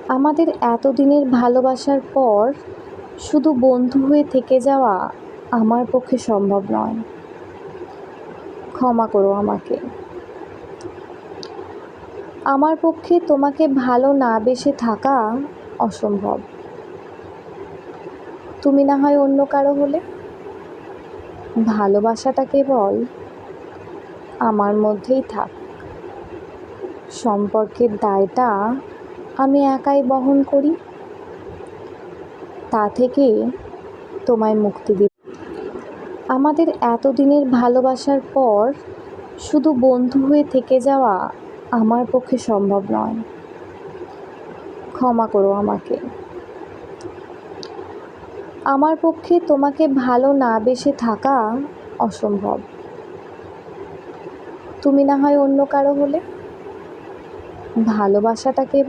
আমাদের এতদিনের ভালোবাসার পর শুধু বন্ধু হয়ে থেকে যাওয়া আমার পক্ষে সম্ভব নয়। ক্ষমা করো আমাকে। আমার পক্ষে তোমাকে ভালো না বেসে থাকা অসম্ভব। তুমি না হয় অন্য কারো হলে। ভালোবাসাটা কেবল আমার মধ্যেই থাক। সম্পর্কের দায়টা আমি একাই বহন করি। তা থেকে তোমায় মুক্তি দিই। আমাদের এতদিনের ভালোবাসার পর শুধু বন্ধু হয়ে থেকে যাওয়া আমার পক্ষে সম্ভব নয়। ক্ষমা করো আমাকে। আমার পক্ষে তোমাকে ভালো না বেসে থাকা অসম্ভব। তুমি না হয় অন্য কারো হলে। ভালোবাসাটা কেবল